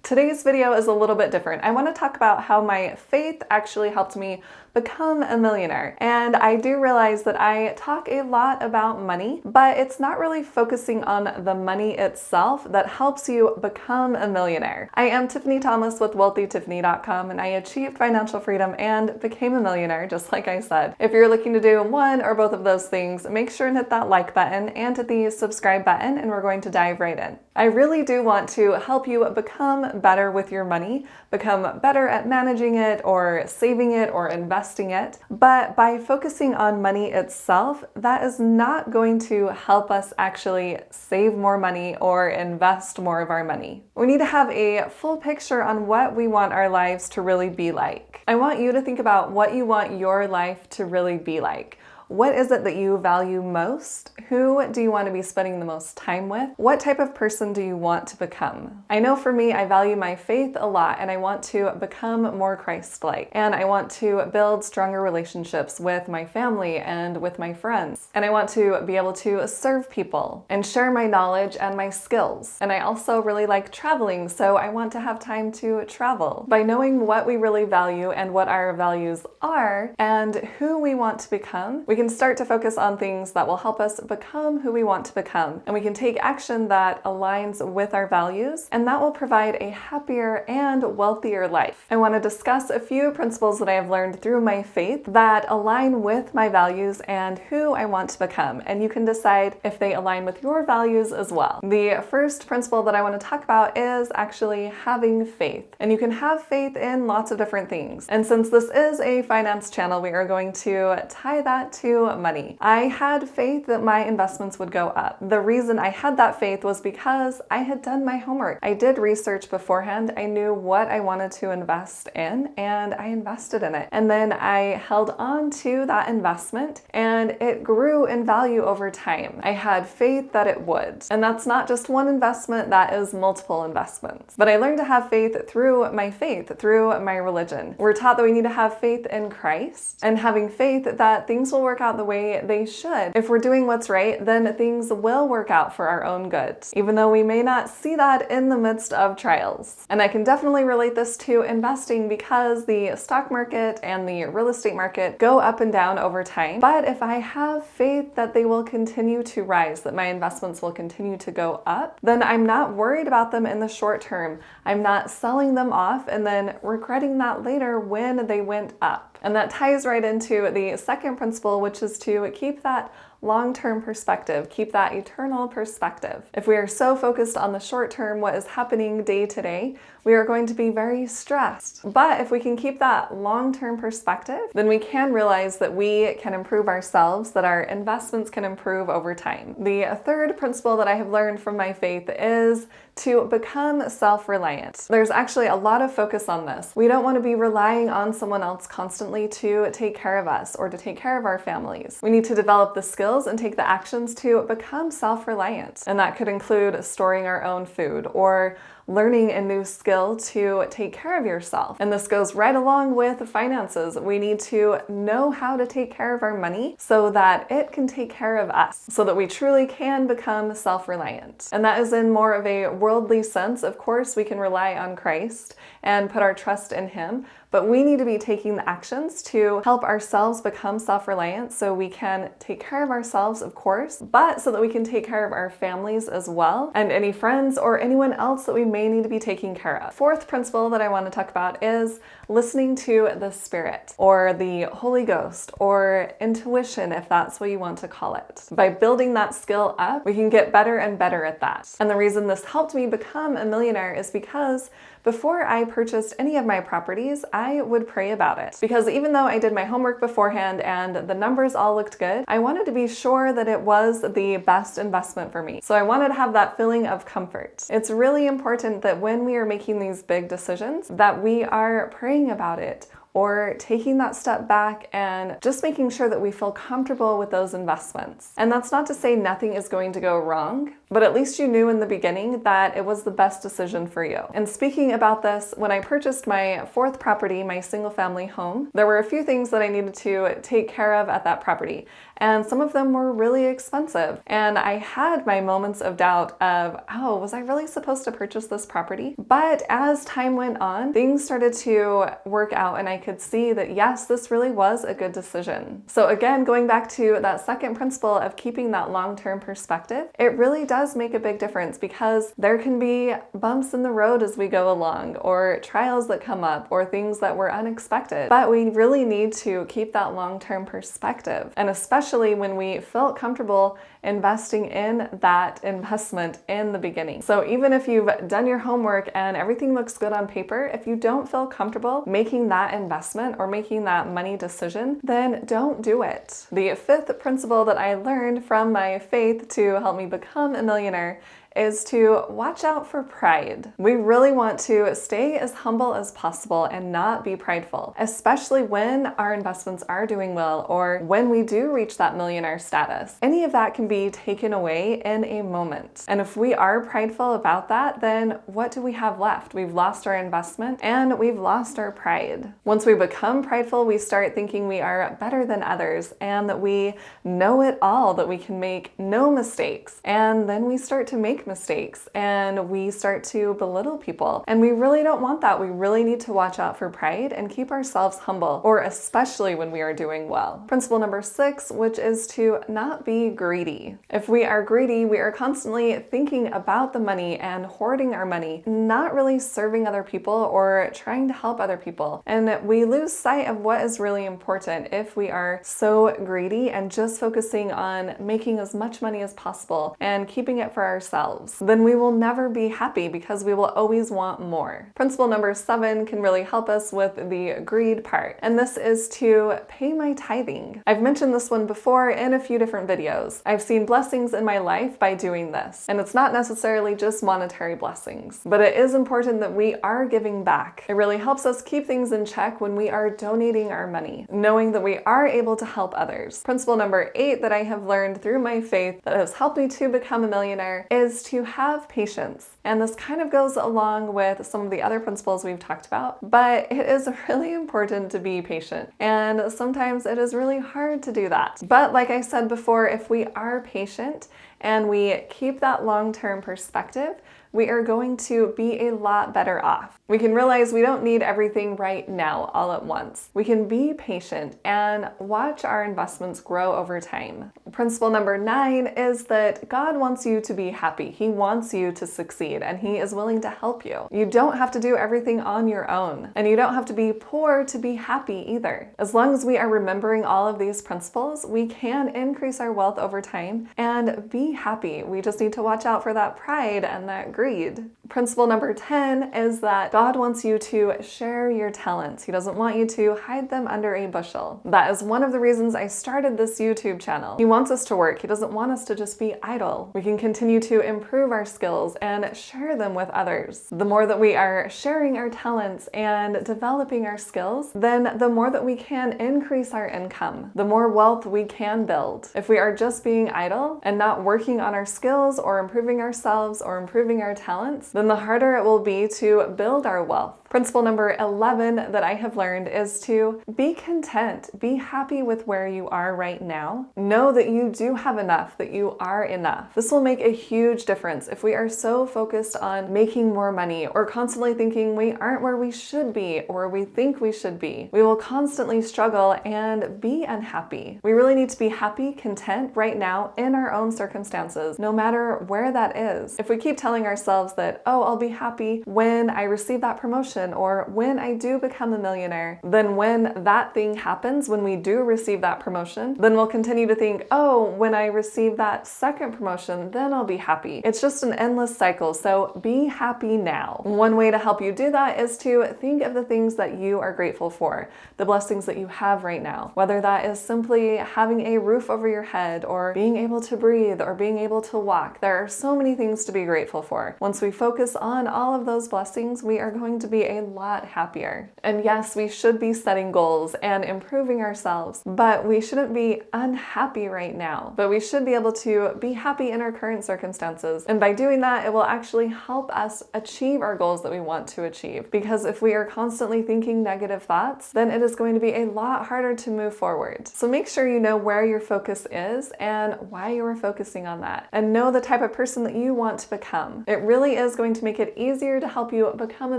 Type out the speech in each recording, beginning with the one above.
Today's video is a little bit different. I want to talk about how my faith actually helped me become a millionaire. And I do realize that I talk a lot about money, but it's not really focusing on the money itself that helps you become a millionaire. I am Tiffany Thomas with wealthytiffany.com, and I achieved financial freedom and became a millionaire, just like I said. If you're looking to do one or both of those things, make sure and hit that like button and hit the subscribe button, and we're going to dive right in. I really do want to help you become better with your money, become better at managing it or saving it or investing it. But by focusing on money itself, that is not going to help us actually save more money or invest more of our money. We need to have a full picture on what we want our lives to really be like. I want you to think about what you want your life to really be like. What is it that you value most? Who do you want to be spending the most time with? What type of person do you want to become? I know for me, I value my faith a lot, and I want to become more Christ-like. And I want to build stronger relationships with my family and with my friends. And I want to be able to serve people and share my knowledge and my skills. And I also really like traveling, so I want to have time to travel. By knowing what we really value and what our values are and who we want to become, we can start to focus on things that will help us become who we want to become. And we can take action that aligns with our values, and that will provide a happier and wealthier life. I want to discuss a few principles that I have learned through my faith that align with my values and who I want to become. And you can decide if they align with your values as well. The first principle that I want to talk about is actually having faith. And you can have faith in lots of different things. And since this is a finance channel, we are going to tie that to money. I had faith that my investments would go up. The reason I had that faith was because I had done my homework. I did research beforehand. I knew what I wanted to invest in, and I invested in it. And then I held on to that investment, and it grew in value over time. I had faith that it would. And that's not just one investment, that is multiple investments. But I learned to have faith, through my religion. We're taught that we need to have faith in Christ, and having faith that things will work out the way they should. If we're doing what's right, then things will work out for our own good, even though we may not see that in the midst of trials. And I can definitely relate this to investing, because the stock market and the real estate market go up and down over time. But if I have faith that they will continue to rise, that my investments will continue to go up, then I'm not worried about them in the short term. I'm not selling them off and then regretting that later when they went up. And that ties right into the second principle, which is to keep that long-term perspective, keep that eternal perspective. If we are so focused on the short term, what is happening day to day, we are going to be very stressed. But if we can keep that long-term perspective, then we can realize that we can improve ourselves, that our investments can improve over time. The third principle that I have learned from my faith is to become self-reliant. There's actually a lot of focus on this. We don't want to be relying on someone else constantly to take care of us or to take care of our families. We need to develop the skills and take the actions to become self-reliant. And that could include storing our own food or learning a new skill to take care of yourself. And this goes right along with finances. We need to know how to take care of our money so that it can take care of us, so that we truly can become self-reliant. And that is in more of a worldly sense. Of course, we can rely on Christ and put our trust in Him, but we need to be taking the actions to help ourselves become self-reliant so we can take care of ourselves, of course, but so that we can take care of our families as well, and any friends or anyone else that we may need to be taking care of. Fourth principle that I want to talk about is listening to the Spirit, or the Holy Ghost, or intuition, if that's what you want to call it. By building that skill up, we can get better and better at that. And the reason this helped me become a millionaire is because before I purchased any of my properties, I would pray about it. Because even though I did my homework beforehand and the numbers all looked good, I wanted to be sure that it was the best investment for me. So I wanted to have that feeling of comfort. It's really important that when we are making these big decisions, that we are praying about it. or taking that step back and just making sure that we feel comfortable with those investments. And that's not to say nothing is going to go wrong, but at least you knew in the beginning that it was the best decision for you. And speaking about this, when I purchased my fourth property, my single family home, there were a few things that I needed to take care of at that property. And some of them were really expensive. And I had my moments of doubt of, oh, was I really supposed to purchase this property? But as time went on, things started to work out and I could see that yes, this really was a good decision. So again, going back to that second principle of keeping that long-term perspective, it really does make a big difference because there can be bumps in the road as we go along, or trials that come up, or things that were unexpected. But we really need to keep that long-term perspective, and especially when we felt comfortable investing in that investment in the beginning. So even if you've done your homework and everything looks good on paper, if you don't feel comfortable making that investment or making that money decision, then don't do it. The fifth principle that I learned from my faith to help me become a millionaire is to watch out for pride. We really want to stay as humble as possible and not be prideful, especially when our investments are doing well or when we do reach that millionaire status. Any of that can be taken away in a moment. And if we are prideful about that, then what do we have left? We've lost our investment and we've lost our pride. Once we become prideful, we start thinking we are better than others and that we know it all, that we can make no mistakes. And then we start to make mistakes and we start to belittle people. And we really don't want that. We really need to watch out for pride and keep ourselves humble, or especially when we are doing well. Principle number 6, which is to not be greedy. If we are greedy, we are constantly thinking about the money and hoarding our money, not really serving other people or trying to help other people. And we lose sight of what is really important if we are so greedy and just focusing on making as much money as possible and keeping it for ourselves. Then we will never be happy because we will always want more. Principle number 7 can really help us with the greed part, and this is to pay my tithing. I've mentioned this one before in a few different videos. I've seen blessings in my life by doing this, and it's not necessarily just monetary blessings, but it is important that we are giving back. It really helps us keep things in check when we are donating our money, knowing that we are able to help others. Principle number 8 that I have learned through my faith that has helped me to become a millionaire is to have patience. And this kind of goes along with some of the other principles we've talked about, but it is really important to be patient. And sometimes it is really hard to do that. But like I said before, if we are patient and we keep that long-term perspective, we are going to be a lot better off. We can realize we don't need everything right now all at once. We can be patient and watch our investments grow over time. Principle number 9 is that God wants you to be happy. He wants you to succeed and He is willing to help you. You don't have to do everything on your own, and you don't have to be poor to be happy either. As long as we are remembering all of these principles, we can increase our wealth over time and be happy. We just need to watch out for that pride and that greed. Principle number 10 is that God wants you to share your talents. He doesn't want you to hide them under a bushel. That is one of the reasons I started this YouTube channel. He wants us to work. He doesn't want us to just be idle. We can continue to improve our skills and share them with others. The more that we are sharing our talents and developing our skills, then the more that we can increase our income, the more wealth we can build. If we are just being idle and not working on our skills or improving ourselves or improving our talents, then the harder it will be to build our wealth. Principle number 11 that I have learned is to be content. Be happy with where you are right now. Know that you do have enough, that you are enough. This will make a huge difference if we are so focused on making more money or constantly thinking we aren't where we should be or we think we should be. We will constantly struggle and be unhappy. We really need to be happy, content right now in our own circumstances, no matter where that is. If we keep telling ourselves that, oh, I'll be happy when I receive that promotion, or when I do become a millionaire, then when that thing happens, when we do receive that promotion, then we'll continue to think, oh, when I receive that second promotion, then I'll be happy. It's just an endless cycle, so be happy now. One way to help you do that is to think of the things that you are grateful for, the blessings that you have right now, whether that is simply having a roof over your head or being able to breathe or being able to walk. There are so many things to be grateful for. Once we focus on all of those blessings, we are going to be a lot happier. And yes, we should be setting goals and improving ourselves, but we shouldn't be unhappy right now. But we should be able to be happy in our current circumstances. And by doing that, it will actually help us achieve our goals that we want to achieve. Because if we are constantly thinking negative thoughts, then it is going to be a lot harder to move forward. So make sure you know where your focus is and why you are focusing on that, and know the type of person that you want to become. It really is going to make it easier to help you become a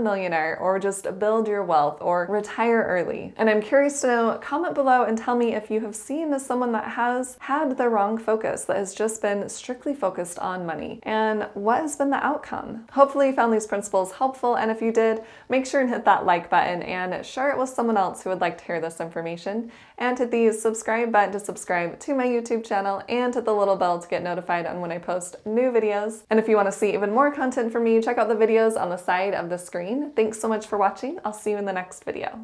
millionaire, or just build your wealth, or retire early. And I'm curious to know, comment below and tell me if you have seen someone that has had the wrong focus, that has just been strictly focused on money, and what has been the outcome. Hopefully you found these principles helpful, and if you did, make sure and hit that like button and share it with someone else who would like to hear this information, and hit the subscribe button to subscribe to my YouTube channel, and hit the little bell to get notified on when I post new videos. And if you want to see even more content from me, check out the videos on the side of the screen. Thanks so much for watching. I'll see you in the next video.